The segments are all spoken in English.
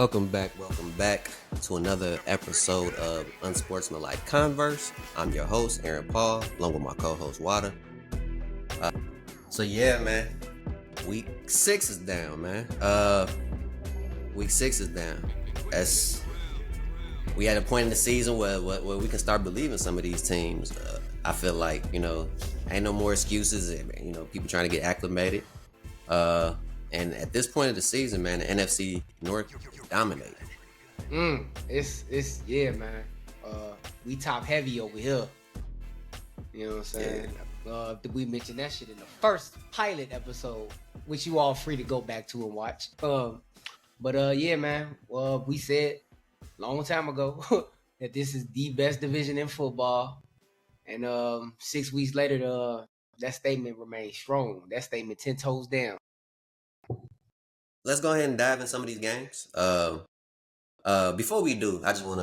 Welcome back to another episode of Unsportsmanlike Converse. I'm your host, Aaron Paul, along with my co-host, Wada. So yeah, man, week 6 is down, man. Week 6 is down. We at a point in the season where we can start believing some of these teams. I feel like, ain't no more excuses. People trying to get acclimated. And at this point of the season, man, the NFC North dominated. It's man. We top heavy over here. You know what I'm saying? Yeah. We mentioned that shit in the first pilot episode, which you all free to go back to and watch. Yeah, man. We said a long time ago that this is the best division in football, and 6 weeks later, that statement remains strong. That statement 10 toes down. Let's go ahead and dive in some of these games. Before we do, I just want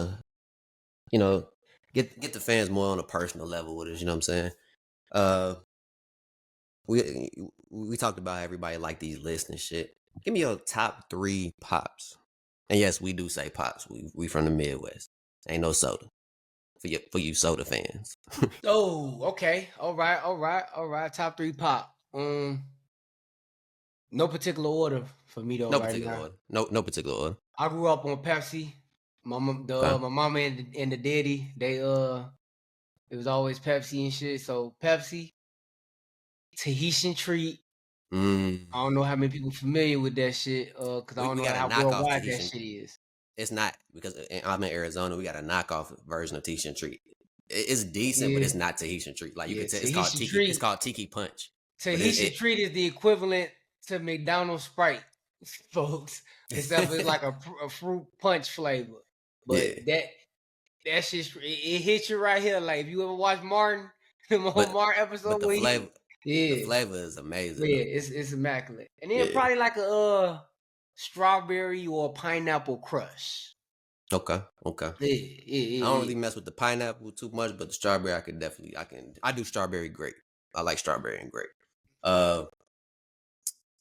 to, get the fans more on a personal level with us. You know what I'm saying? We talked about how everybody like these lists and shit. Give me your top 3 pops. And yes, we do say pops. We from the Midwest. Ain't no soda for you soda fans. Oh, okay. All right. Top 3 pop. No particular order for me though. No particular order. No particular order. I grew up on Pepsi. My mama and the daddy, it was always Pepsi and shit. So Pepsi, Tahitian treat. I don't know how many people familiar with that shit. Cause I don't know how worldwide that shit is. It's not, because I'm in Arizona. We got a knockoff version of Tahitian treat. It's decent, but it's not Tahitian treat. Like you can tell, it's called Tiki Punch. Tahitian treat is the equivalent to McDonald's Sprite, folks. Except it's like a fruit punch flavor. But that shit, it hits you right here. Like if you ever watch Martin, Martin episode, the flavor is amazing. Yeah, it's immaculate. And then probably like a strawberry or pineapple crush. Okay. Yeah. I don't really mess with the pineapple too much, but the strawberry I do strawberry grape. I like strawberry and grape.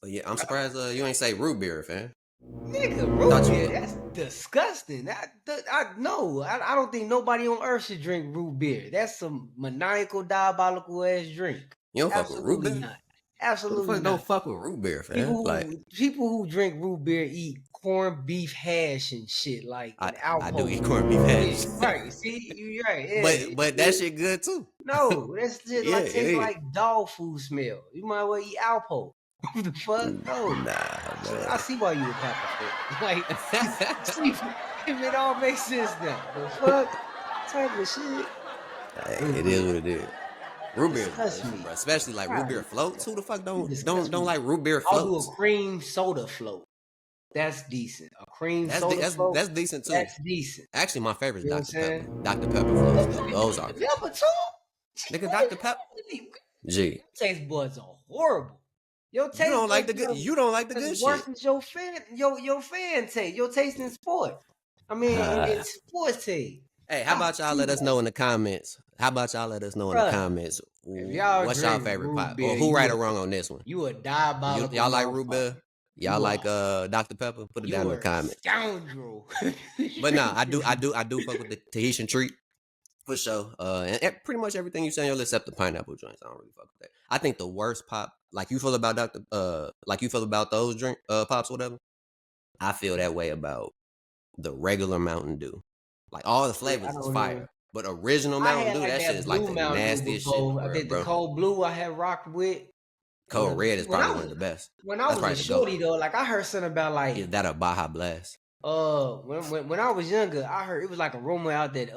But yeah, I'm surprised you ain't say root beer, fam. Nigga, root beer, that's disgusting. I don't think nobody on earth should drink root beer. That's some maniacal, diabolical ass drink. You don't fuck with root beer? Not. Absolutely not. Don't fuck with root beer, fam. People who drink root beer eat corned beef hash and shit like alcohol. I do eat corned beef hash. Right, see, you're right. Yeah. But that shit good too. No, that's just tastes like dog food smell. You might well eat Alpo. What the fuck? No. Nah, man. I see why you would pop like, see, it all makes sense now. The fuck type of shit. Hey, it is what it is. Root beer, bro. Especially like root beer floats. Who the fuck don't like root beer floats? I'll do a cream soda float. That's decent. A cream soda float. That's decent too. That's decent. Actually, my favorite is Dr. Pepper. Dr. Pepper floats. Those are. Pepper too. Nigga, Dr. Pepper. G. Taste buds are horrible. You don't like the good shit. Worse than your fan taste. Your taste in sports. I mean, in sports taste. Hey, how about y'all let us know in the comments? What's y'all favorite pop? Or who right or wrong on this one? You a diabolical. Y'all like root beer? Y'all like Dr. Pepper? Put it down in the comments. Scoundrel. But nah, I do fuck with the Tahitian treat. For sure. And pretty much everything you say on your list except the pineapple joints. I don't really fuck with that. I think the worst pop, like you feel about those drink pops, whatever. I feel that way about the regular Mountain Dew. Like all the flavors is fire. But original Mountain Dew, that shit is like the nastiest shit. I think the cold blue I had rocked with. Cold red is probably one of the best. When I was a shorty though, like I heard something about like, is that a Baja Blast? When I was younger, I heard it was like a rumor out that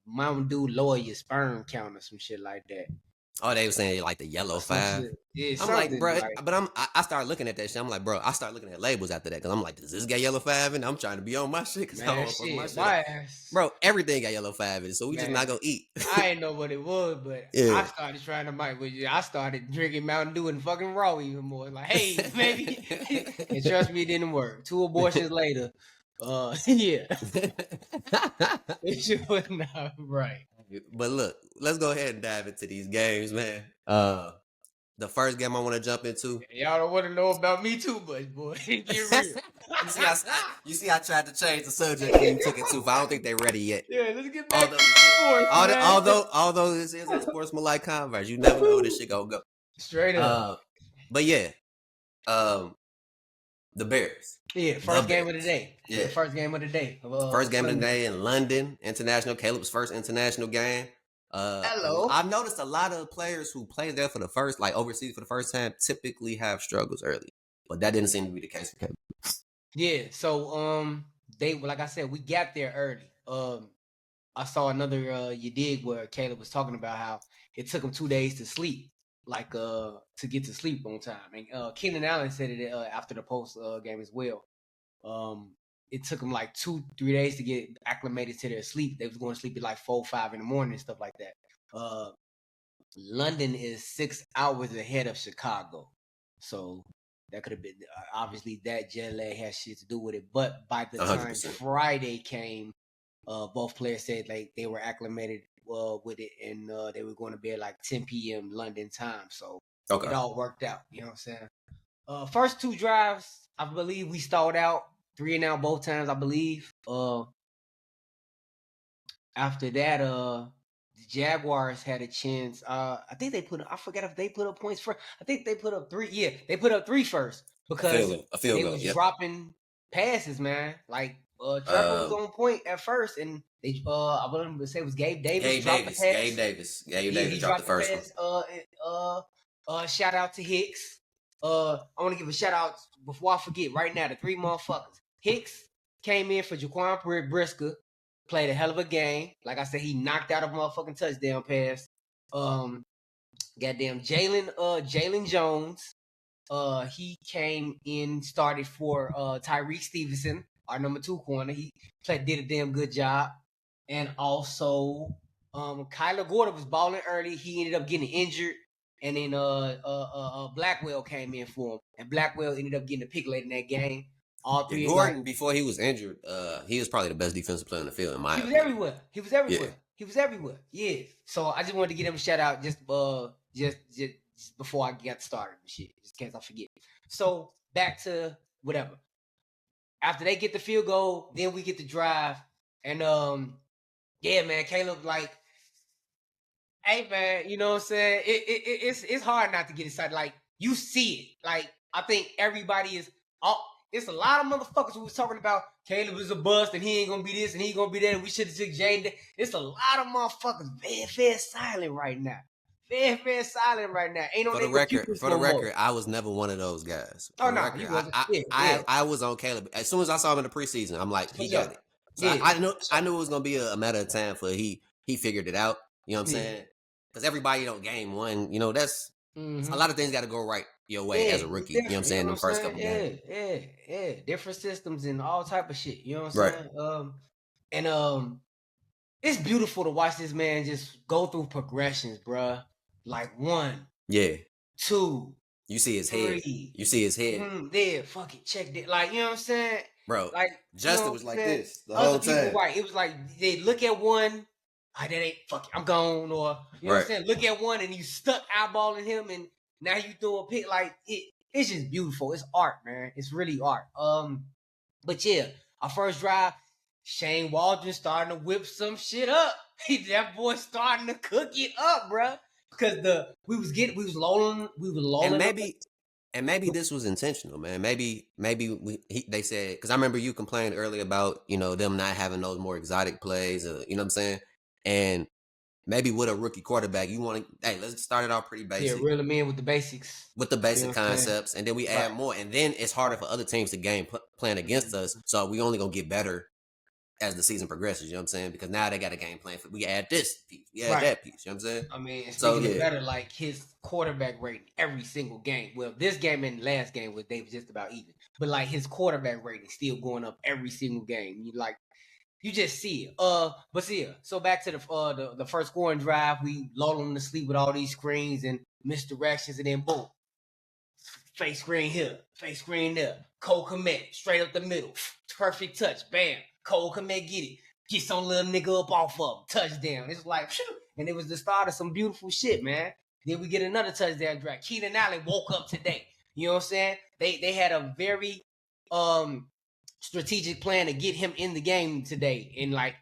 Mountain Dew lower your sperm count or some shit like that. Oh, they were saying like the yellow 5. Yeah, I'm like, bro, but I started looking at that shit. I'm like, bro, I started looking at labels after that because I'm like, does this got yellow 5 in it? I'm trying to be on my shit because I don't fuck my shit. Bro, everything got yellow 5 in it, so we just not gonna eat. I didn't know what it was, but I started trying to I started drinking Mountain Dew and fucking raw even more. Like, hey, maybe. And trust me, it didn't work. 2 abortions later. Yeah. It shit was not right. But look, let's go ahead and dive into these games, man. the first game I want to jump into. Y'all don't want to know about me too much, boy. Get real. You see, I tried to change the subject and you took it too far. I don't think they're ready yet. Yeah, let's get back to sports, man. Although this is a sportsmanlike converse, you never know where this shit gonna go. Straight up. But yeah, the Bears. Yeah, first game of the day. Yeah, first game of the day. First game of the day in London, international. Caleb's first international game. Hello. I've noticed a lot of players who play there for the first, like overseas for the first time, typically have struggles early, but that didn't seem to be the case for Caleb. Yeah, so they, like I said, we got there early. I saw another you dig where Caleb was talking about how it took him 2 days to sleep, like to get to sleep on time. And Keenan Allen said it after the post game as well. It took them like 2-3 days to get acclimated to their sleep. They was going to sleep at like 4-5 in the morning and stuff like that. London is 6 hours ahead of Chicago, so that could have been obviously that jet lag has shit to do with it. But by the 100%. time Friday came, both players said like they were acclimated with it, and they were going to bed like 10 p.m. London time. So it all worked out. You know what I'm saying? First 2 drives, I believe we stalled out 3 and out both times. I believe. After that, the Jaguars had a chance. I think they put. I forgot if they put up points first. I think they put up 3. Yeah, they put up 3 first because they was dropping passes, man. Like Trevor was on point at first, and they I want to say it was Gabe Davis. Gabe Davis dropped the first one. Shout out to Hicks. I want to give a shout out before I forget right now. The 3 motherfuckers. Hicks came in for Jaquan Brisker. Played a hell of a game. Like I said, he knocked out a motherfucking touchdown pass. Goddamn Jalen Jones. He came in, started for Tyreek Stevenson, our number 2 corner. He did a damn good job. And also Kyler Gordon was balling early. He ended up getting injured. And then Blackwell came in for him. And Blackwell ended up getting a pick late in that game. All 3 Gordon, before he was injured, he was probably the best defensive player in the field in my opinion. He was everywhere. Yeah. So I just wanted to give him a shout out just before I got started and shit, just in case I forget. So back to whatever. After they get the field goal, then we get the drive. And yeah, man, Caleb, like, hey man, you know what I'm saying? It's hard not to get excited. Like, you see it. Like, I think everybody is it's a lot of motherfuckers who was talking about Caleb is a bust and he ain't gonna be this and he gonna be that and we should have took Jaden. It's a lot of motherfuckers very silent right now. Very silent right now. Ain't no for the record, I was never one of those guys. Oh no, I was on Caleb. As soon as I saw him in the preseason, I'm like, he got it. So I knew it was gonna be a matter of time for he figured it out. You know what I'm saying? Because everybody game 1, you know, that's a lot of things got to go right your way as a rookie. You know what I'm saying? The first couple games. Yeah. Different systems and all type of shit. You know what I'm saying? And it's beautiful to watch this man just go through progressions, bruh. Like 1, 2. You see his 3. head. You see his head. There, fuck it, check it. Like, you know what I'm saying? Bro, like Justin was like this the whole time. Right. It was like they look at one, that ain't fuck it, I'm gone, or you know what I'm saying? Look at one and you stuck eyeballing him and now you throw a pick. Like it's just beautiful. It's art, man. It's really art. But yeah, our first drive, Shane Waldron starting to whip some shit up. That boy starting to cook it up, bruh. Because we was lolling. And maybe this was intentional, man. Maybe they said, because I remember you complained earlier about, you know, them not having those more exotic plays, you know what I'm saying? And maybe with a rookie quarterback, you want to, hey, let's start it off pretty basic. Yeah, reel them in with the basics. With the basic concepts, and then we add more. And then it's harder for other teams to plan against us. So we only going to get better as the season progresses, you know what I'm saying? Because now they got a game plan. We add this piece, we add that piece, you know what I'm saying? I mean, speaking of better, like his quarterback rating every single game. Well, this game and last game they was just about even. But like his quarterback rating still going up every single game. You just see it. But see it. So back to the first scoring drive, we lull them to sleep with all these screens and misdirections, and then boom. Fake screen here, fake screen there. Cole Kmet, straight up the middle. Perfect touch, bam. Cole Kmet get it. Get some little nigga up off of him. Touchdown. It's like, and it was the start of some beautiful shit, man. Then we get another touchdown drive. Keenan Allen woke up today. You know what I'm saying? They had a very strategic plan to get him in the game today. And like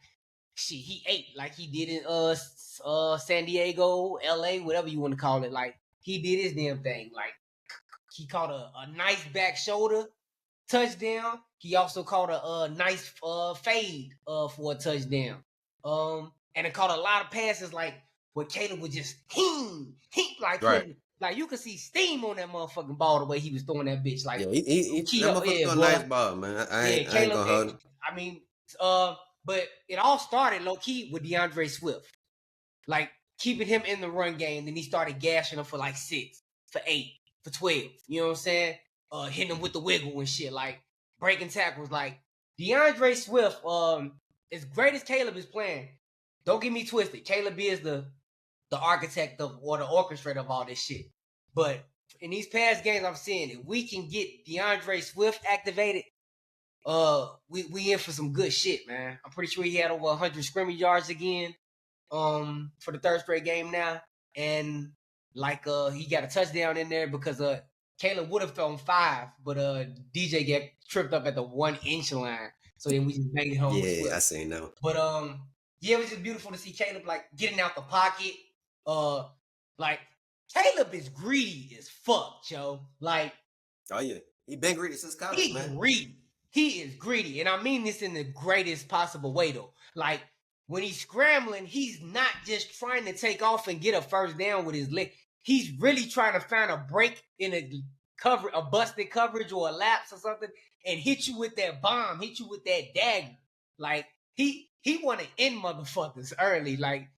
shit, he ate like he did in San Diego, LA, whatever you want to call it. Like he did his damn thing. Like he caught a nice back shoulder touchdown. He also caught a nice fade for a touchdown. And it caught a lot of passes like where Caleb would just like Right. like you could see steam on that motherfucking ball the way he was throwing that bitch. Like Yeah, that motherfucker threw a nice ball, man. I ain't Caleb. gonna hold it. I mean, but it all started low key with DeAndre Swift, like keeping him in the run game. Then he started gashing him for like 6, for 8, for 12. You know what I'm saying? Hitting him with the wiggle and shit, like breaking tackles. Like DeAndre Swift, as great as Caleb is playing, don't get me twisted. Caleb is the architect of or the orchestrator of all this shit. But in these past games I'm seeing, if we can get DeAndre Swift activated, we in for some good shit, man. I'm pretty sure he had over 100 scrimmage yards again, for the third straight game now, and like he got a touchdown in there because Caleb would have thrown 5, but DJ got tripped up at the 1-inch line, so then we just made it home. Yeah, I seen that. But yeah, it was just beautiful to see Caleb like getting out the pocket. Like Caleb is greedy as fuck, Joe. Like, oh yeah, he been greedy since college, he man. Greedy. He is greedy, and I mean this in the greatest possible way, though. Like when he's scrambling, he's not just trying to take off and get a first down with his leg. He's really trying to find a break in a busted coverage or a lapse or something, and hit you with that bomb, hit you with that dagger. Like he want to end motherfuckers early. Like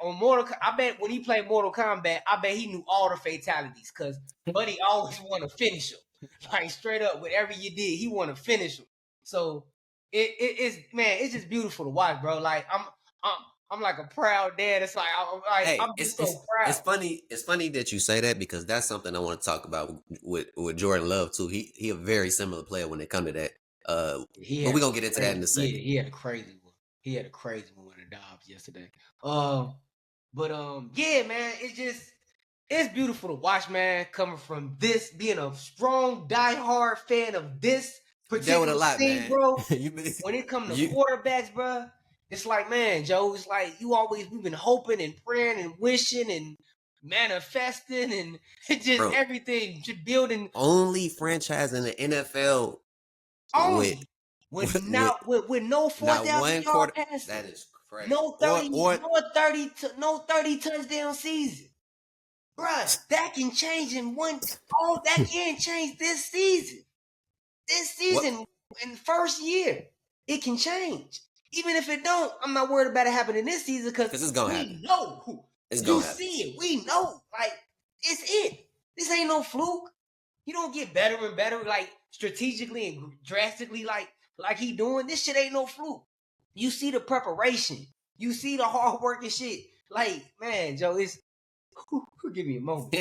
on I bet when he played Mortal Kombat, I bet he knew all the fatalities because Buddy always want to finish him. Like straight up, whatever you did, he want to finish him. So it's just beautiful to watch, bro. Like I'm like a proud dad. It's like I'm just so proud. It's funny that you say that because that's something I want to talk about with Jordan Love too. He a very similar player when it comes to that. But we're gonna get into that in a second. Yeah, he had a crazy one. He had a crazy one with the Dobbs yesterday. Yeah, man, it's beautiful to watch, man. Coming from this, being a strong, diehard fan of this particular thing, bro. When it comes to quarterbacks, bro, it's like, man, Joe, it's like we've been hoping and praying and wishing and manifesting and just everything, just building. Only franchise in the NFL with no 4,000 yard pass. That is crazy. No 30 touchdown season. Bruh, that can change in one. Oh, that can't change this season. This season, in the first year, it can change. Even if it don't, I'm not worried about it happening this season because it's gonna happen. We know. It's gonna happen. See it. We know. Like, it's it. This ain't no fluke. You don't get better and better, like, strategically and drastically, like he doing. This shit ain't no fluke. You see the preparation. You see the hard work and shit. Like, man, Joe, it's... give me a moment.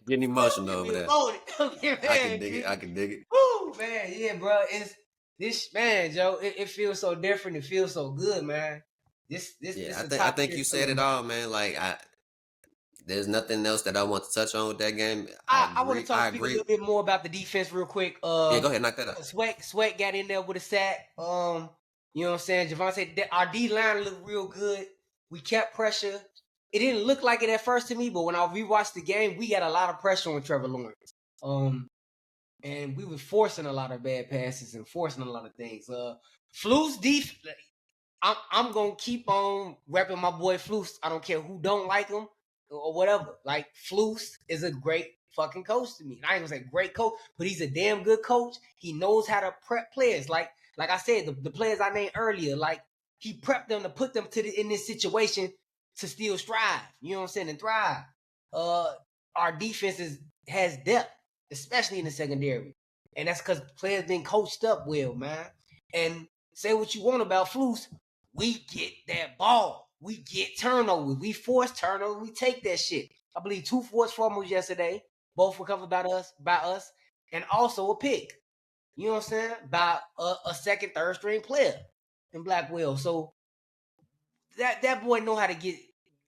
Getting emotional over there. I can dig it. Woo, man, yeah, bro. It's this, man, Joe. It feels so different. It feels so good, man. I think you said it all, man. Like there's nothing else that I want to touch on with that game. I want to talk a little bit more about the defense real quick. Yeah, go ahead, knock that out. Sweat got in there with a sack. You know what I'm saying? Javante, our D line looked real good. We kept pressure. It didn't look like it at first to me, but when I rewatched the game, we got a lot of pressure on Trevor Lawrence. And we were forcing a lot of bad passes and forcing a lot of things. Flus defense, I'm gonna keep on repping my boy Flus. I don't care who don't like him or whatever. Like Flus is a great fucking coach to me. I ain't gonna say great coach, but he's a damn good coach. He knows how to prep players. Like I said, the players I named earlier, like he prepped them to put them in this situation to still strive, you know what I'm saying, and thrive. Our defense has depth, especially in the secondary. And that's because players been coached up well, man. And say what you want about Flus, we get that ball. We get turnovers. We force turnovers. We take that shit. I believe 2 forced fumbles yesterday. Both recovered by us. And also a pick. You know what I'm saying? By a second, third string player in Blackwell. So that boy know how to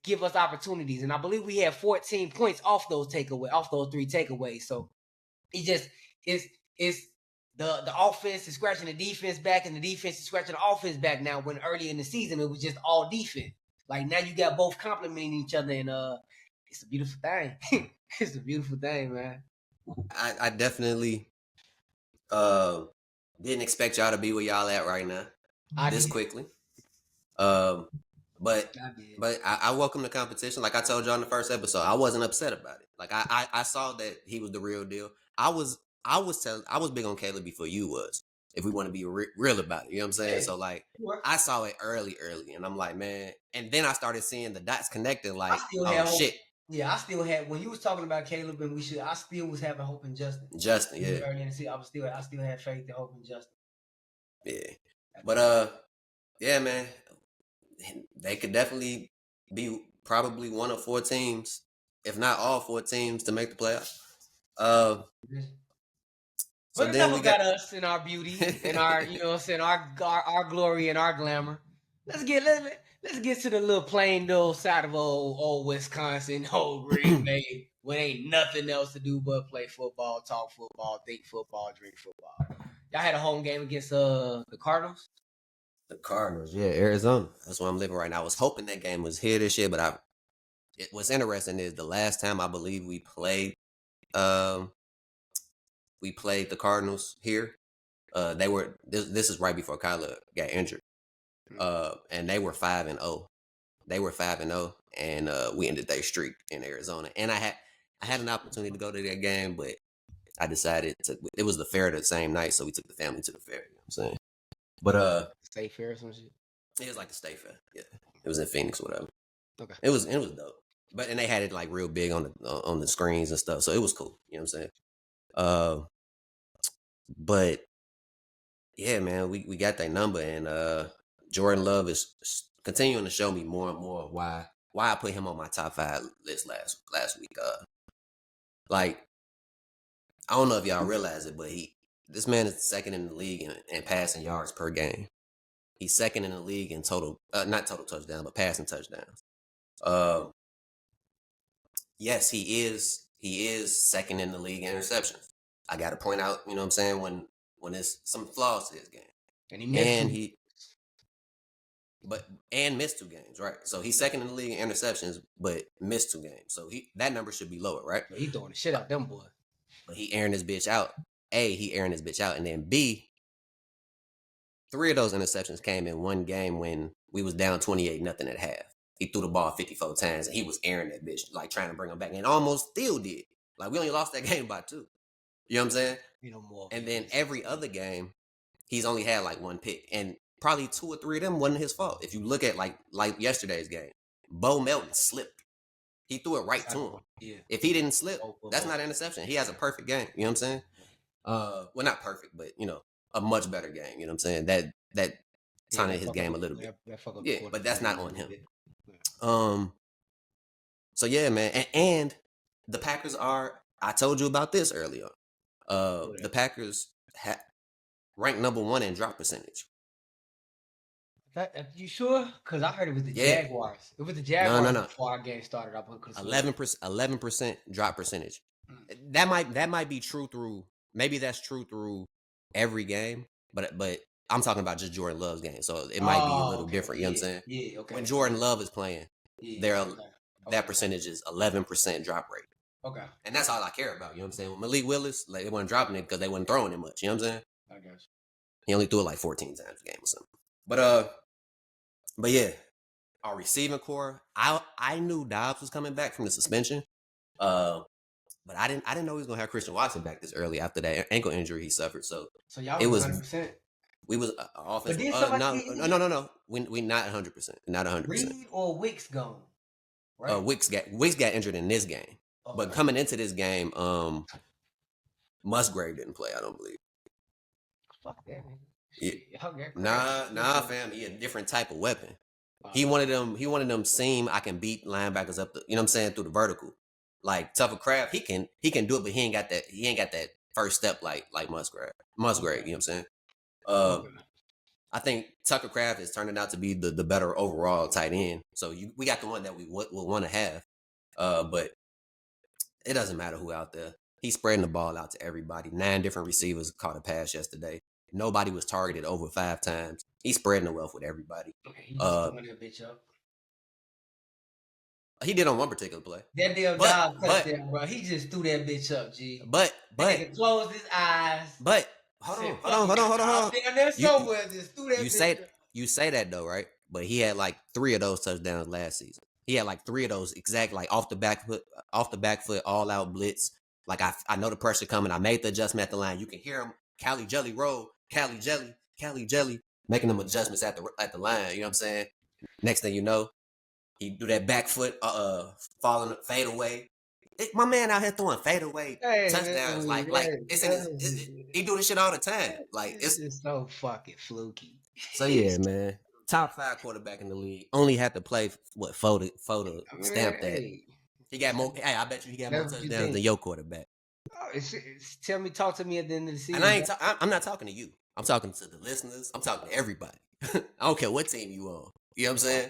give us opportunities. And I believe we had 14 points off those 3 takeaways. So it just is the offense is scratching the defense back, and the defense is scratching the offense back now. When early in the season it was just all defense. Like now you got both complementing each other, and it's a beautiful thing. It's a beautiful thing, man. I definitely didn't expect y'all to be where y'all at right now this quickly. But I welcome the competition. Like I told y'all in the first episode, I wasn't upset about it. Like I saw that he was the real deal. I was big on Caleb before you was. If we want to be real about it, you know what I'm saying? So like I saw it early, and I'm like, man. And then I started seeing the dots connecting. Like, shit. Yeah, I still had when you was talking about Caleb and I still was having hope in Justin. Justin, yeah. Early in the season, I still had faith and hope in Justin. Yeah, but yeah, man, they could definitely be probably one of 4 teams, if not all 4 teams, to make the playoffs. But then we got us in our beauty and our, you know what I'm saying, our glory and our glamour. Let's get to the little plain old side of old Wisconsin, old Green Bay, where ain't nothing else to do but play football, talk football, think football, drink football. Y'all had a home game against the Cardinals. The Cardinals, yeah, Arizona. That's where I'm living right now. I was hoping that game was here this year, but what's interesting is the last time I believe we played the Cardinals here. This is right before Kyler got injured. And they were 5-0. They were 5-0, and we ended their streak in Arizona. And I had an opportunity to go to that game, but I decided it was the fair the same night, so we took the family to the fair. You know what I'm saying? But State fair or some shit. It was like the state fair. Yeah, it was in Phoenix, or whatever. Okay. It was dope. But and they had it like real big on the screens and stuff, so it was cool. You know what I'm saying? But yeah, man, we got that number, and Jordan Love is continuing to show me more and more why I put him on my top 5 list last week. Like I don't know if y'all realize it, but this man is second in the league in passing yards per game. He's second in the league in total, not total touchdowns, but passing touchdowns. Yes, he is second in the league in interceptions. I got to point out, you know what I'm saying, when there's some flaws to his game. And he missed 2 games, right? So he's second in the league in interceptions, but missed 2 games. So that number should be lower, right? He throwing the shit out them boys. But he airing his bitch out. He airing his bitch out, and then B, 3 of those interceptions came in one game when we was down 28-0 at half. He threw the ball 54 times, and he was airing that bitch, like trying to bring him back, and almost still did. Like we only lost that game by 2. You know what I'm saying? More. And then every other game, he's only had like 1 pick, and probably 2 or 3 of them wasn't his fault. If you look at like yesterday's game, Bo Melton slipped. He threw it right to him. Yeah. If he didn't slip, that's not an interception. He has a perfect game. You know what I'm saying? Well, not perfect, but you know, a much better game. You know what I'm saying? That tainted his game a little bit. Yeah, but that's not on him. So yeah, man, and the Packers are. I told you about this earlier. The Packers ranked number 1 in drop percentage. You sure? Because I heard it was the Jaguars. It was the Jaguars before our game started. 11% drop percentage. That might be true through. Maybe that's true through every game, but I'm talking about just Jordan Love's game, so it might be a little different. You know what I'm saying? Yeah. Okay. When Jordan Love is playing, that percentage is 11% drop rate. Okay. And that's all I care about. You know what I'm saying? With Malik Willis, like they weren't dropping it because they wasn't throwing it much. You know what I'm saying? I got you. He only threw it like 14 times a game or something. But yeah, our receiving core. I knew Dobbs was coming back from the suspension. But I didn't know he was gonna have Christian Watson back this early after that ankle injury he suffered. So y'all it was 100%. We was offense. No. We not 100%. Not 100%. Reed or Wicks gone. Right. Wicks got injured in this game, but coming into this game, Musgrave didn't play. I don't believe. Fuck that. Yeah. Nah, fam. He a different type of weapon. He wanted them seam I can beat linebackers up the, you know what I'm saying, through the vertical. Like Tucker Craft, he can do it, but he ain't got that first step like Musgrave. You know what I'm saying? I think Tucker Kraft is turning out to be the better overall tight end. So we got the one that we would want to have. But it doesn't matter who out there. He's spreading the ball out to everybody. 9 different receivers caught a pass yesterday. Nobody was targeted over 5 times. He's spreading the wealth with everybody. Okay, he just throwing that bitch up. He did on one particular play. That damn dog touchdown, bro. He just threw that bitch up, G. But he closed his eyes. But hold on. Damn, there's somewhere just threw that bitch up. You say that though, right? But he had like 3 of those touchdowns last season. He had like 3 of those exact, like off the back foot, all out blitz. Like I know the pressure coming. I made the adjustment at the line. You can hear him, Cali Jelly roll, Cali Jelly, making them adjustments at the line. You know what I'm saying? Next thing you know, he do that back foot, falling fade away. My man out here throwing fade away touchdowns. He do this shit all the time. Like it's just so fucking fluky. So yeah, man. Top 5 quarterback in the league. Only had to play photo stamp that. He got more. Hey, I bet you he got more touchdowns than your quarterback. Oh, talk to me at the end of the season. And I'm not talking to you. I'm talking to the listeners. I'm talking to everybody. I don't care what team you on. You know what I'm saying?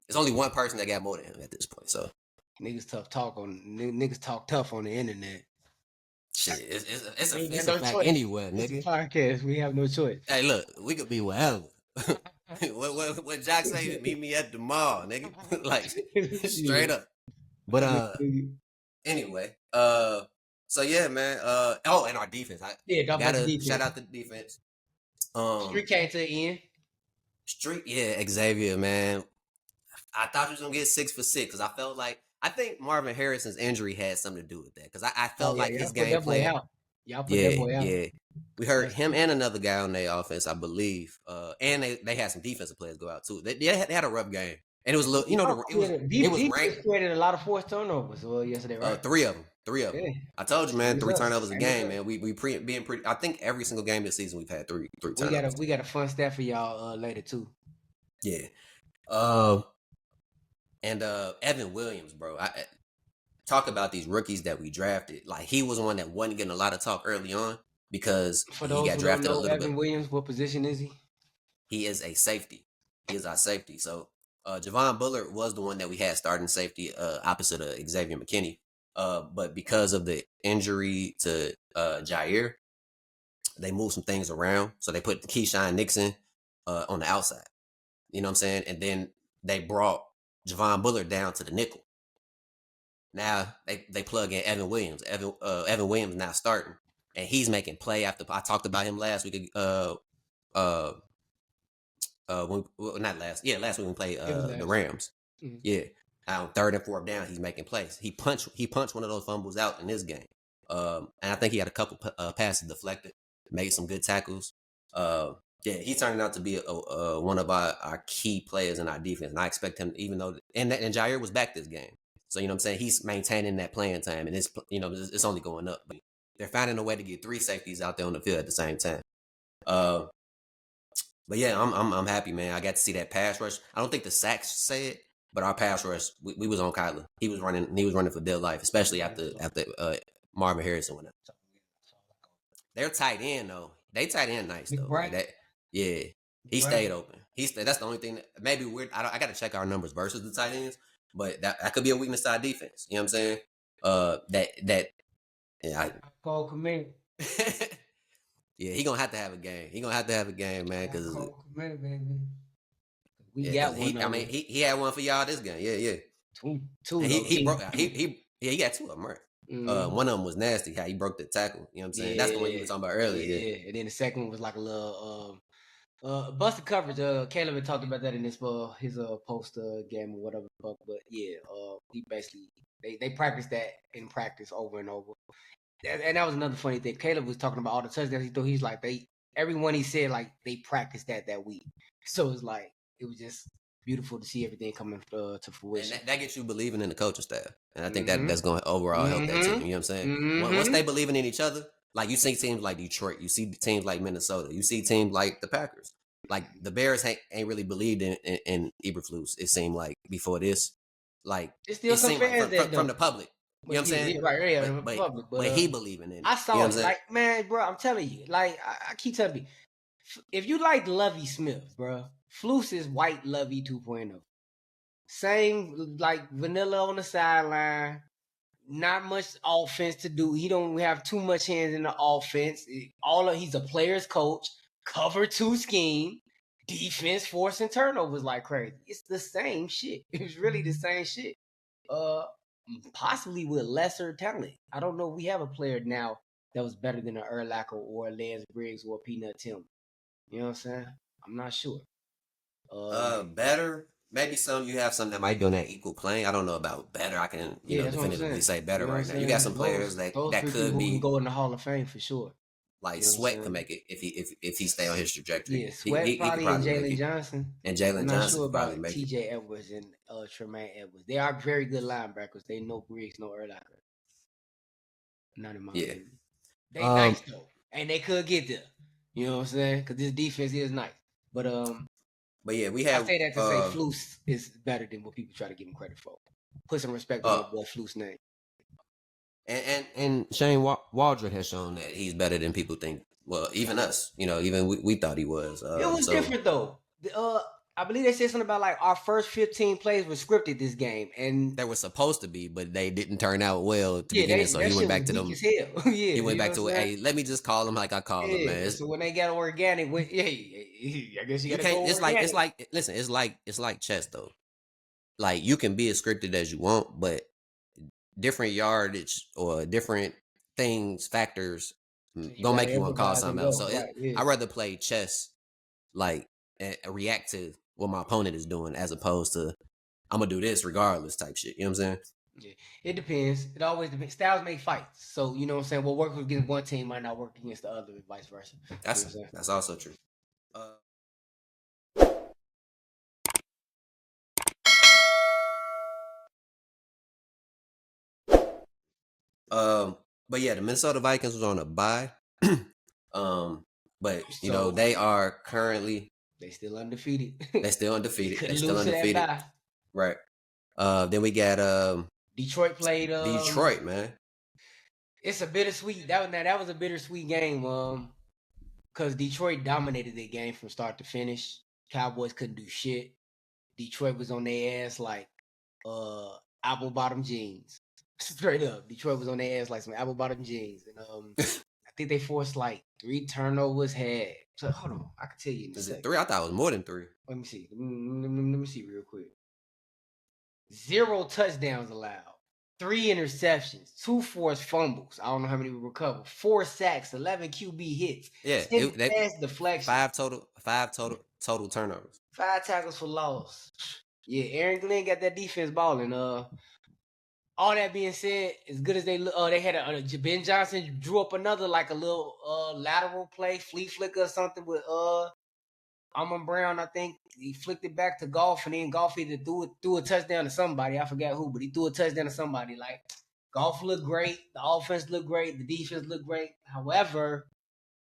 There's only one person that got more than him at this point. So niggas talk tough on the internet. Shit, it's a fact anywhere, nigga. It's a podcast. We have no choice. Hey, look, we could be wherever. what Jock say? Meet me at the mall, nigga. Like straight up. But anyway, so yeah, man. And our defense. Shout out the defense. Street came to the end. Xavier, man. I thought he was gonna get 6 for 6 because I think Marvin Harrison's injury had something to do with that because I felt like his game play out. Y'all put that boy out. Yeah. We heard him and another guy on their offense, I believe. And they had some defensive players go out too. They had a rough game, and it was a little, it was ranked. Created a lot of forced turnovers yesterday, right? 3 of them. Yeah. I told you, man, 3 turnovers a game, man. We being pretty. I think every single game this season we've had 3 turnovers. We got a fun stat for y'all later too. Yeah. And Evan Williams, bro. I talk about these rookies that we drafted. Like he was one that wasn't getting a lot of talk early on because he got drafted a little bit. Evan Williams, what position is he? He is a safety. He is our safety. So Javon Bullard was the one that we had starting safety opposite of Xavier McKinney. But because of the injury to Jair, they moved some things around. So they put Keyshawn Nixon on the outside. You know what I'm saying? And then they brought Javon Bullard down to the nickel. Now they plug in Evan Williams. Evan Williams now starting, and he's making play after. I talked about him last week. Last week when we played the Rams. Mm-hmm. Yeah, on 3rd and 4th down, he's making plays. He punched one of those fumbles out in this game. And I think he had a couple passes deflected, made some good tackles. He's turning out to be one of our key players in our defense, and I expect him, even though and Jair was back this game. So, you know what I'm saying? He's maintaining that playing time, and it's only going up. But they're finding a way to get 3 safeties out there on the field at the same time. But yeah, I'm happy, man. I got to see that pass rush. I don't think the sacks say it, but our pass rush, we was on Kyler. He was running for dear life, especially after Marvin Harrison went up. They're tight end though. They tight end nice though. Right. He stayed open. That's the only thing that maybe weird. I got to check our numbers versus the tight ends. But that could be a weakness to our defense. You know what I'm saying? Cole Kmet. Yeah, he gonna have to have a game. Man. Because we got one. He had one for y'all this game. Yeah. Two. He broke. He got 2 of them. Right. Mm-hmm. One of them was nasty. How he broke the tackle. You know what I'm saying? That's the one you were talking about earlier. Yeah. And then the second one was like a little busted coverage. Caleb had talked about that in his post game or whatever. But yeah, he basically they practiced that in practice over and over. And that was another funny thing. Caleb was talking about all the touchdowns he threw. He's like everyone he said like they practiced that week. So it's like it was just beautiful to see everything coming to fruition. And that gets you believing in the coaching staff, and I think that's going to overall help that team. You know what I'm saying? Mm-hmm. Once they believing in each other. Like, you see teams like Detroit. You see teams like Minnesota. You see teams like the Packers. Like, the Bears ain't really believed in Eberflus, it seemed like, before this. Like, it's still some fans from the public. You know what I'm saying? Yeah, right, but he believing in it. I saw it. Like, man, bro, I'm telling you. Like, I keep telling you. If you like Lovey Smith, bro, Flus is white Lovey 2.0. Same like vanilla on the sideline. Not much offense to do. He don't have too much hands in the offense. He's a player's coach. Cover 2 scheme. Defense forcing turnovers like crazy. It's the same shit. It's really the same shit. Possibly with lesser talent. I don't know. We have a player now that was better than an Urlacher or a Lance Briggs or a Peanut Tim. You know what I'm saying? I'm not sure. Better. Maybe you have some that might be on that equal plane. I don't know about better. I can, definitively say better right now. You got some players that could be who can go in the Hall of Fame for sure. Like Sweat could make it if he stay on his trajectory. Yeah, Sweat probably and Jalen Johnson. And Jalen Johnson sure probably about make it. T.J. Edwards and Tremaine Edwards. They are very good linebackers. They no Briggs, no Urlacher. Not in my opinion. They nice though, and they could get there. You know what I'm saying? Because this defense is nice. But yeah, we have. I say that to say Flus is better than what people try to give him credit for. Put some respect on my boy Flus' name. And Shane Waldron has shown that he's better than people think. Well, even us, even we thought he was. It was different though. I believe they said something about like our first 15 plays were scripted this game, and they were supposed to be, but they didn't turn out well at the beginning. So he went back to them. He went back to, hey, let me just call him like I called him, man. So when they got organic, I guess you can't. It's like chess though. Like you can be as scripted as you want, but different yardage or different factors gonna make you want to call something else. So I'd rather play chess, like and react to what my opponent is doing as opposed to I'm gonna do this regardless type shit. You know what I'm saying? Yeah, it depends. It always depends. Styles make fights, so you know what I'm saying. What works against one team might not work against the other, and vice versa. That's also true. But yeah, the Minnesota Vikings was on a bye. But they are currently still undefeated. They're still undefeated. Right. Then we got Detroit played Detroit, man. It's a bittersweet. That was a bittersweet game. Because Detroit dominated the game from start to finish. Cowboys couldn't do shit. Detroit was on their ass like apple bottom jeans. Straight up. Detroit was on their ass like some apple bottom jeans. And I think they forced like 3 turnovers. So hold on, I can tell you. Is it 3? I thought it was more than 3. Let me see. Let me see real quick. 0 touchdowns allowed. 3 interceptions, 2 forced fumbles. I don't know how many we recovered. 4 sacks, 11 QB hits. Yeah, 10 pass deflections. 5 total turnovers. 5 tackles for loss. Yeah, Aaron Glenn got that defense balling. All that being said, as good as they had Ben Johnson drew up another like a little lateral play, flea flicker or something with Amon Brown. I think he flicked it back to Goff, and then Goff either threw a touchdown to somebody. I forgot who, but he threw a touchdown to somebody. Like Goff looked great, the offense looked great, the defense looked great. However,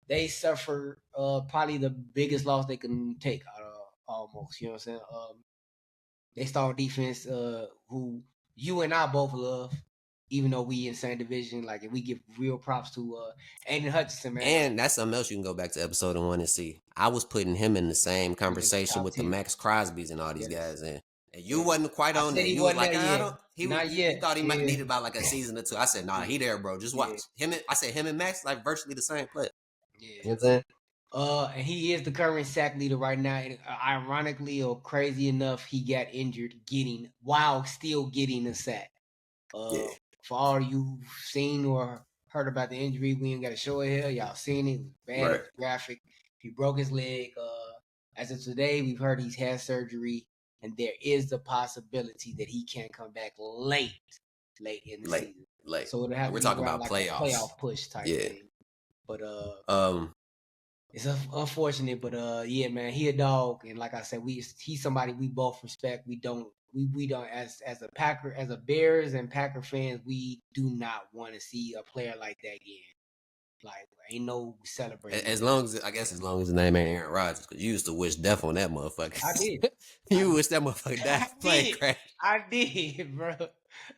they suffered probably the biggest loss they can take out of almost. You know what I'm saying? They start defense who you and I both love, even though we in the same division. Like, if we give real props to Aiden Hutchinson, man. And that's something else you can go back to episode 1 and see. I was putting him in the same conversation with the Max Crosbys and all these guys. And you wasn't quite on that. You was like, he thought he might need about like a season or 2. I said, nah, he there, bro. Just watch. Him and Max, like virtually the same player. Yeah. You know what I'm saying? And he is the current sack leader right now. And ironically or crazy enough, he got injured while still getting a sack. For all you seen or heard about the injury, we ain't got to show it here. Y'all seen it. Bad graphic. He broke his leg. As of today, we've heard he's had surgery, and there is the possibility that he can come back late in the season. So it'll have we're talking about like playoffs. Playoff push type thing. But it's unfortunate, but yeah, man, he a dog, and like I said, he's somebody we both respect. We don't as a Bears and Packer fans, we do not want to see a player like that again. Like, ain't no celebrating. As long as his name ain't Aaron Rodgers, because you used to wish death on that motherfucker. I did. You wish that motherfucker died plane crash. I did, bro.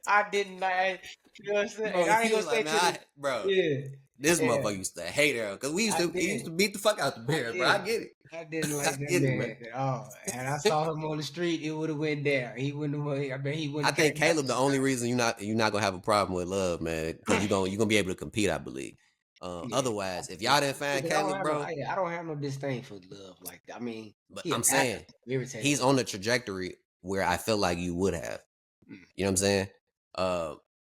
I didn't like. You know what I'm saying? Bro, And I ain't he gonna was say like, yeah. this Yeah. motherfucker used to hate her because he used to beat the fuck out the Bears, bro. I get it. I didn't like that get it, man at all. And I saw him on the street, it would have went down. He wouldn't have. I bet he wouldn't. I think Caleb, the only reason you're not gonna have a problem with Love, man, because you're gonna be able to compete, I believe. Otherwise, if y'all didn't find Caleb, bro, I don't have no disdain for Love like that. I mean, but I'm saying he's on the trajectory where I feel like you would have. You know what I'm saying?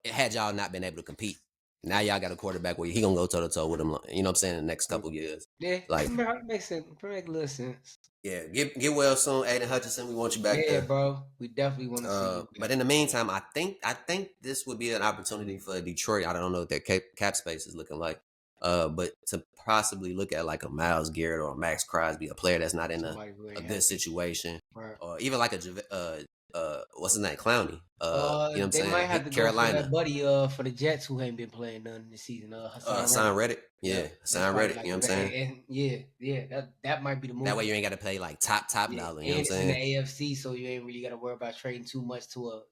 Had y'all not been able to compete, now y'all got a quarterback where he gonna go toe to toe with him. You know what I'm saying? In the next couple years. Yeah, like it makes sense. It makes a little sense. Yeah, get well soon, Aiden Hutchinson. We want you back there. Yeah, bro. We definitely want to see you. But in the meantime, I think this would be an opportunity for Detroit. I don't know what their cap space is looking like. But to possibly look at like a Myles Garrett or a Max Crosby, a player that's not in a good situation, right. Or even like a what's his name, Clowney. You know what I'm saying? They might have to Carolina. go for that buddy for the Jets who ain't been playing none this season. Hassan Reddick. Yeah, Hassan Reddick. Like, you know what I'm saying? And that might be the move. That way you ain't got to pay like top dollar. You know what I'm saying? It's in the AFC, so you ain't really got to worry about trading too much to a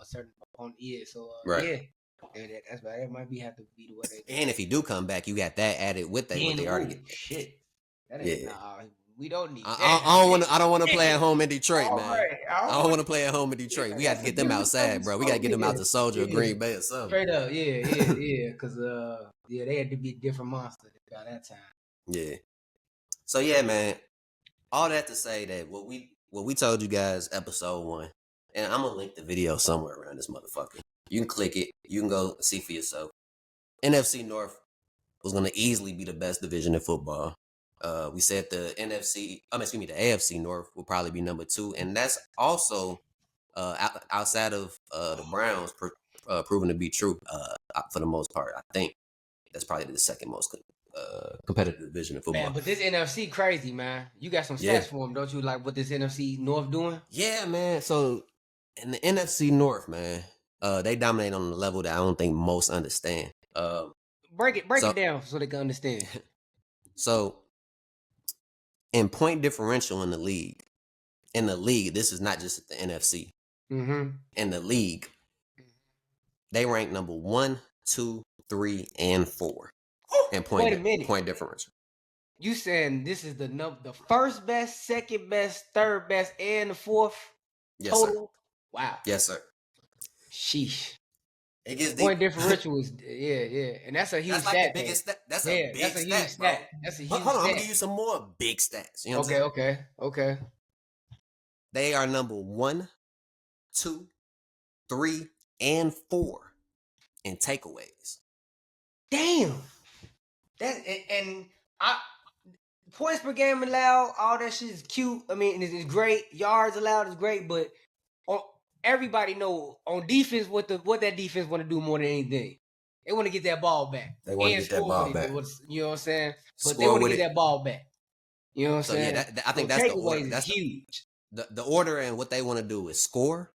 certain opponent. Yeah, so right. Yeah, that's right. That might have to be the way they. And if he do come back, you got that added with that. What they already get. Shit. That ain't, we don't need. I don't want to play at home in Detroit, man. Right. I don't want to play at home in Detroit. We got to get them outside, bro. We got to get them out to Soldier or Green Bay or something. Straight up, yeah. Because they had to be a different monster by that time. Yeah. So yeah, man. All that to say that what we told you guys episode 1, and I'm gonna link the video somewhere around this motherfucker. You can click it. You can go see for yourself. NFC North was gonna easily be the best division in football. We said the AFC North will probably be number 2, and that's also outside of the Browns proven to be true for the most part. I think that's probably the second most competitive division in football. Man, but this NFC crazy, man. You got some stats for them, don't you? Like what this NFC North doing? Yeah, man. So in the NFC North, man, they dominate on a level that I don't think most understand. Break it down so they can understand. So in point differential in the league, this is not just the NFC. Mm-hmm. In the league, they rank number 1, 2, 3, and 4 in point differential. You saying this is the first best, second best, third best, and the fourth? Yes, total? Sir. Wow. Yes, sir. Sheesh. It gets point differential is and that's a huge stat. That's a big stat, bro. That's a huge Hold on, I'm gonna give you some more big stats. You know what I'm saying? Okay. They are number 1, 2, 3, and 4 in takeaways. Damn. Points per game allowed, all that shit is cute. I mean, it's great. Yards allowed is great, but everybody know on defense what that defense want to do more than anything. They want to get that ball back. They want to get that ball back. You know what I'm saying? But they want to get that ball back. You know what I'm saying? Yeah, I think that's the order. That's huge. The order and what they want to do is score,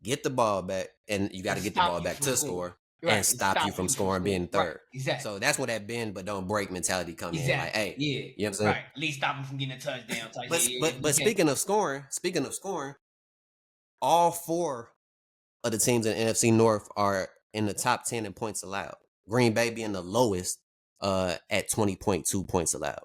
get the ball back, and you got to get the ball back to score. Right. And stop you from scoring being third. Right. Exactly. So that's where that bend but don't break mentality come in. Like, hey, you know what I'm saying? Right. At least stop him from getting a touchdown. But speaking of scoring, all 4 of the teams in the NFC North are in the top 10 in points allowed. Green Bay being the lowest at 20.2 points allowed.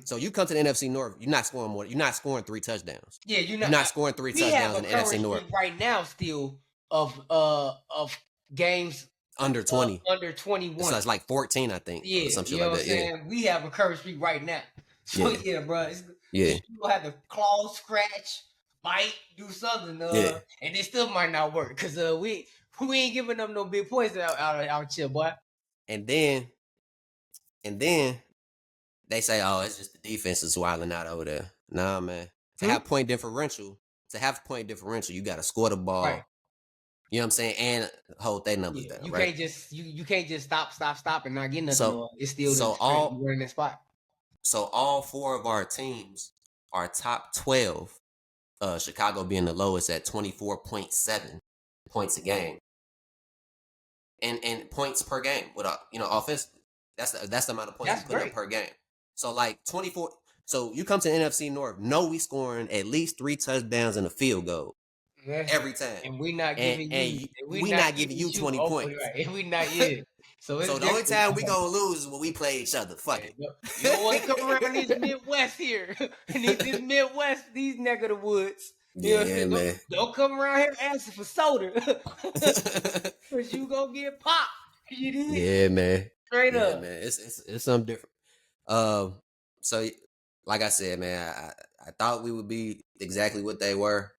So you come to the NFC North, you're not scoring more. You're not scoring 3 touchdowns. Yeah, you're not scoring 3 touchdowns in the NFC North right now. Still of games under 20, under 21. So it's like 14, I think. Yeah, some shit you know like what that. I'm saying? We have a curve streak right now. So bro, you gonna have to claw, scratch, bite, do something, and it still might not work because we ain't giving up no big points out here, boy. And then they say, oh, it's just the defense is wilding out over there. Nah, man. To have point differential, you got to score the ball. Right. You know what I'm saying? And hold their numbers down. You right? Can't just you can't just stop and not get nothing. It's still you're in that spot. So all 4 of our teams are top 12. Chicago being the lowest at 24.7 points a game. And points per game with offensively. That's the amount of points That's we put up great. per game. So like 24. So you come to NFC North, know we scoring at least 3 touchdowns and a field goal every time, And we not and giving and you. we not giving you you 20 open points. right. And we not So it's So the only different. time we gonna lose is when we play each other. Fuck it. You don't want to come around this Midwest here. this Midwest, these neck of the woods. You know what I'm Yeah, saying? man. Don't come around here asking for soda. Cause you gonna get popped. You did. Yeah, man. Straight Yeah, up. man. It's something different. So like I said, man, I thought we would be exactly what they were.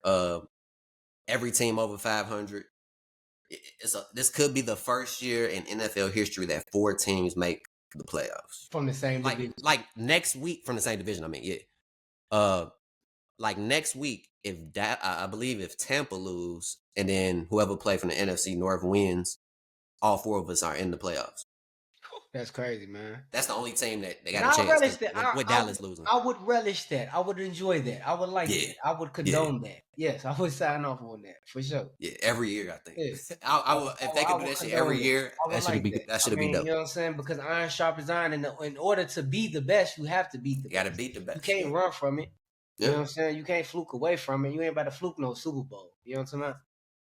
Every team over 500. This could be the first year in NFL history that 4 teams make the playoffs From the same division. Like next week from the same division. I mean, yeah. Like next week, if that I believe if Tampa lose and then whoever play from the NFC North wins, all 4 of us are in the playoffs. That's crazy, man. That's the only team that they got And a chance relish that. with Dallas losing. I would relish that. I would enjoy that. I would like it. I would condone that. Yes, I would sign off on that for sure. Yeah, every year I think. Yes. I would, if they could do that shit every year, that should be that should be dope. You know what I'm saying? Because iron sharpens iron, and in order to be the best, you have to beat the best. You got to beat the best. You can't run from it. You know what I'm saying? You can't fluke away from it. You ain't about to fluke no Super Bowl. You know what I'm saying?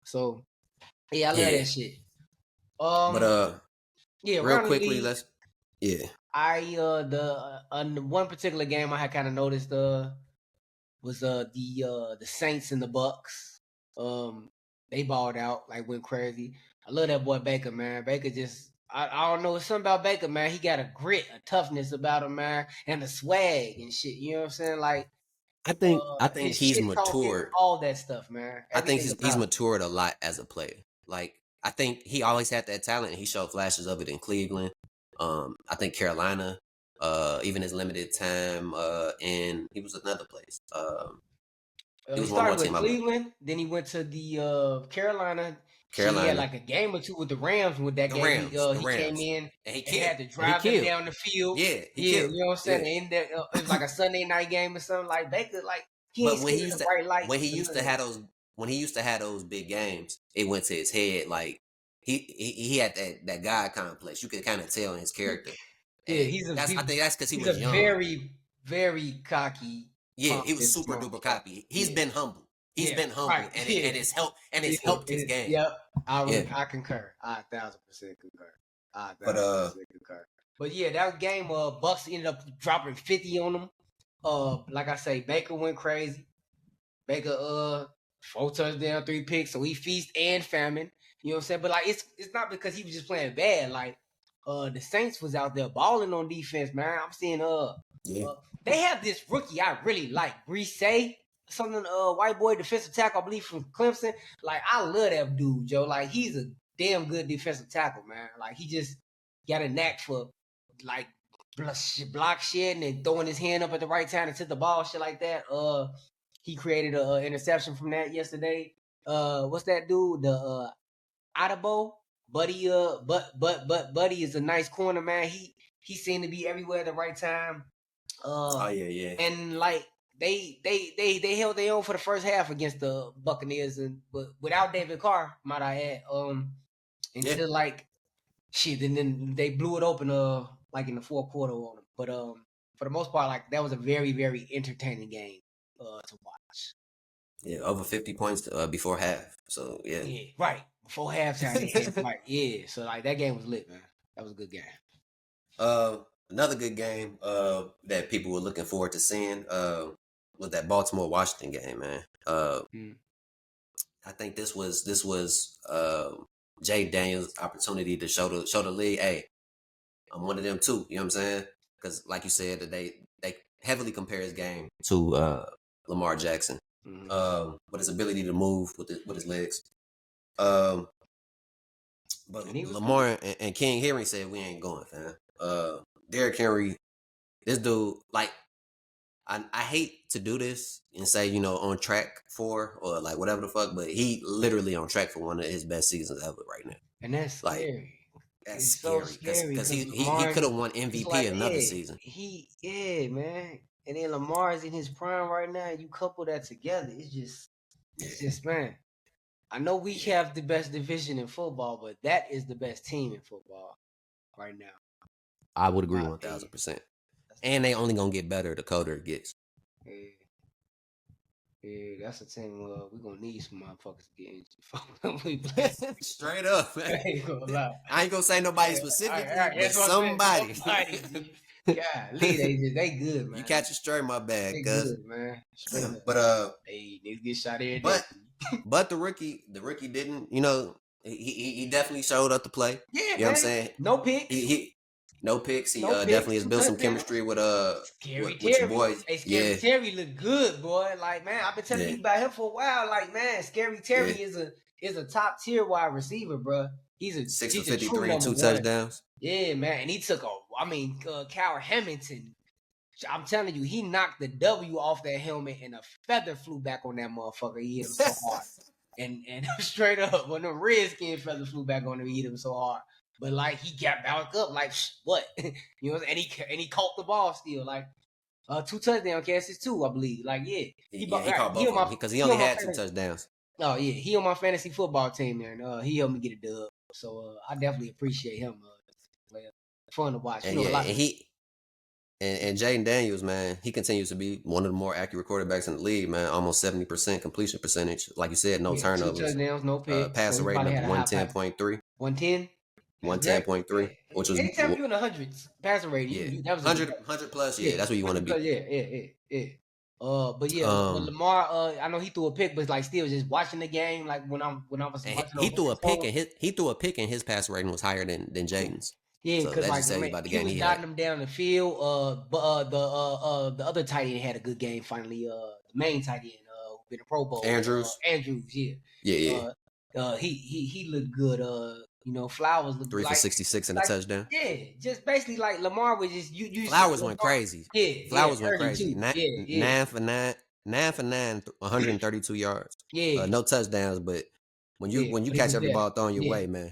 So, yeah, I love that shit. But yeah, real quickly, let's the one particular game I had kind of noticed was the Saints and the Bucs. They balled out, like went crazy. I love that boy Baker, man. Baker just I don't know, it's something about Baker, man. He got a grit, a toughness about him, man, and a swag and shit. You know what I'm saying? Like I think he's matured. All that stuff, man. I think he's matured a lot as a player. Like I think he always had that talent. And he showed flashes of it in Cleveland. I think Carolina, even his limited time, and he was another place. He started with Cleveland, then he went to the Carolina. He had like a game or two with the Rams. With that game, he came in and he had to drive them down the field. Yeah, you know what I'm saying. And it was like a Sunday night game or something. Like Baker, like when he used to have those big games, it went to his head. Like he had that God complex. You could kind of tell in his character. Yeah, I think that's because he was young. Very, very cocky. Yeah, he was super duper cocky. He's been humble. He's been humble, and it's helped his game. Yep, I concur. I 1,000% concur. But yeah, that game, Bucs ended up dropping 50 on them. Like I say, Baker went crazy. Baker, 4 touchdowns, 3 picks, so he feast and famine. You know what I'm saying? But like, it's not because he was just playing bad. Like, the Saints was out there balling on defense, man. I'm seeing they have this rookie I really like, Brise, something white boy defensive tackle, I believe from Clemson. Like I love that dude, Joe. Like he's a damn good defensive tackle, man. Like he just got a knack for like block shit and throwing his hand up at the right time to hit the ball, shit like that. He created an interception from that yesterday. What's that dude? The Adabo Buddy. Buddy is a nice corner, man. He seemed to be everywhere at the right time. And like they held their own for the first half against the Buccaneers, but without David Carr, might I add. Until like shit, and then they blew it open like in the fourth quarter on them. But for the most part, like that was a very, very entertaining game to watch. Yeah, over 50 points before half. So yeah, right before halftime. Right, yeah. So like that game was lit, man. That was a good game. Another good game that people were looking forward to seeing was that Baltimore-Washington game, man. I think this was Jay Daniels' opportunity to show the league, hey, I'm one of them too. You know what I'm saying? Because like you said, that they heavily compare his game to Lamar Jackson, with his ability to move with his legs. But Lamar and King Henry said we ain't going, fam. Derrick Henry, this dude, like, I hate to do this and say, you know, on track for or like whatever the fuck, but he literally on track for one of his best seasons ever right now. And that's like, scary. That's scary because he could have won MVP another season. Man. And then Lamar's in his prime right now. You couple that together, it's just man. I know we have the best division in football, but that is the best team in football right now. I would agree 1,000%. And they only gonna get better the colder it gets. Yeah. Yeah, that's a team. We're gonna need some motherfuckers to get injured. Straight up, man. I ain't gonna lie. I ain't gonna say nobody specifically, but somebody. Golly, they good, man. You catch it straight, my bad, they cuz. good, man. Straight up. But Hey, niggas get shot every but day. but the rookie didn't, you know, he definitely showed up to play. Yeah, You man. know what I'm saying? No picks. He no picks. He No picks, definitely has 2 built some touchdowns. chemistry with Scary with your Terry. boys. Hey, Scary Yeah. Terry look good, boy. Like, man, I've been telling you about him for a while. Like, man, Scary Terry is a top tier wide receiver, bro. He's a 6 for he's a true 53 and 2 number one. touchdowns. Yeah, man, and he took Kyle Hamilton. I'm telling you, he knocked the W off that helmet, and a feather flew back on that motherfucker. He hit him so hard, and straight up, when the Redskin feather flew back on him, he hit him so hard. But like he got back up, like what, you know? And he caught the ball still, like 2 touchdown catches too, I believe. Like he caught both of them because he only had 2 touchdowns. Oh yeah, he on my fantasy football team there, and he helped me get a dub. So I definitely appreciate him. Fun to watch. And and Jaden Daniels, man, he continues to be one of the more accurate quarterbacks in the league, man. Almost 70% completion percentage. Like you said, no turnovers. 2 touchdowns, no picks. Passer rating of 110.3. 110? 110.3, which was anytime you're in the hundreds passer rating, that was 100 plus. Yeah, that's what you want to be. Yeah. But with Lamar, I know he threw a pick, but like still just watching the game, like when I was watching, he threw a pick and his passer rating was higher than Jaden's. Yeah, because so like he was dotting them down the field. But the other tight end had a good game finally. The main tight end who been a Pro Bowl. Andrews, yeah. He looked good. You know, Flowers looked 3 for 66 and a touchdown. Yeah, just basically like Lamar was just you. Flowers went crazy. Yeah, Flowers went crazy. 9 for 9, 132 yards. Yeah, no touchdowns, but when you catch every ball thrown your way, man.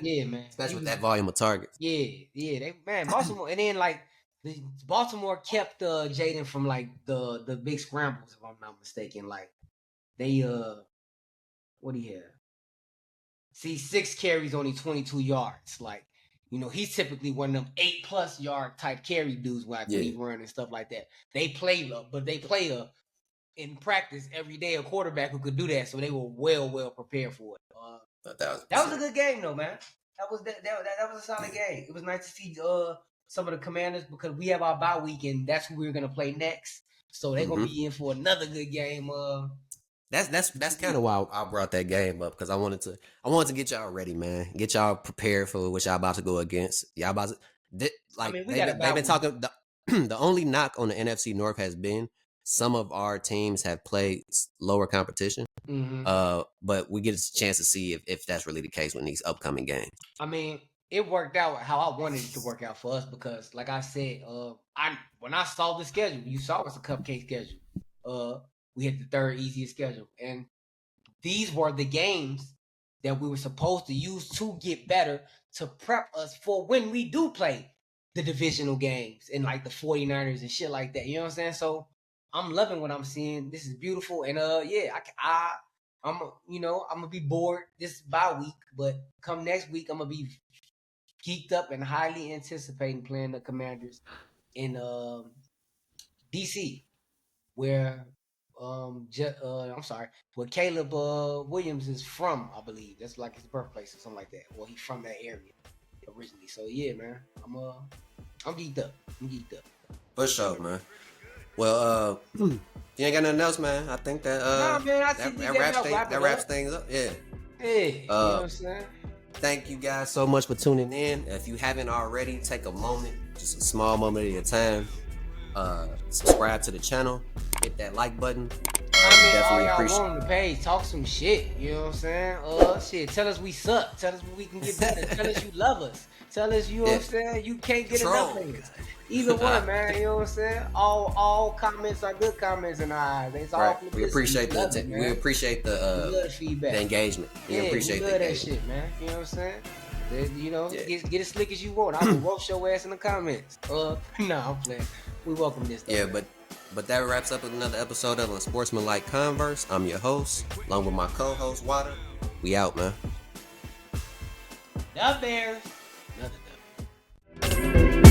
Yeah, man. Especially with that volume of targets. Yeah. Baltimore, and then like Baltimore kept Jaden from like the big scrambles, if I'm not mistaken. Like they what do you have? See, 6 carries, only 22 yards. Like, you know, he's typically one of them 8+ yard type carry dudes when he run and stuff like that. They play in practice every day a quarterback who could do that, so they were well prepared for it. That was a good game though, man. That was a solid game. It was nice to see some of the Commanders because we have our bye week and that's who we're gonna play next. So they're gonna be in for another good game. That's kind of why I brought that game up because I wanted to get y'all ready, man. Get y'all prepared for what y'all about to go against. Y'all about to they've been talking. The only knock on the NFC North has been some of our teams have played lower competition. But we get a chance to see if that's really the case in these upcoming games. I mean, it worked out how I wanted it to work out for us because, like I said, when I saw the schedule, you saw it's a cupcake schedule. We had the 3rd easiest schedule. And these were the games that we were supposed to use to get better to prep us for when we do play the divisional games and like the 49ers and shit like that. You know what I'm saying? So I'm loving what I'm seeing. This is beautiful. And I'm gonna be bored this bye week, but come next week, I'm gonna be geeked up and highly anticipating playing the Commanders in DC, where where Caleb Williams is from, I believe. That's like his birthplace or something like that. Well, he's from that area originally. So yeah, man, I'm geeked up. For sure, man. Well, you ain't got nothing else, man. I think that that wraps things up. Yeah. Hey, you know what I'm saying? Thank you guys so much for tuning in. If you haven't already, take a moment, just a small moment of your time. Subscribe to the channel, hit that like button. Definitely all y'all want on the page, talk some shit. You know what I'm saying? Tell us we suck. Tell us we can get better. Tell us you love us. Tell us you know what I'm saying. You can't get enough of us. Either one, man. You know what I'm saying? All comments are good comments in our eyes. It's all we appreciate the feedback, the engagement. We appreciate that shit, man. You know what I'm saying? You know, get as slick as you want. I will roast your ass in the comments. I'm playing. We welcome this. Though, but that wraps up another episode of Unsportsmanlike Converse. I'm your host, along with my co-host Water. We out, man. The Bears. Another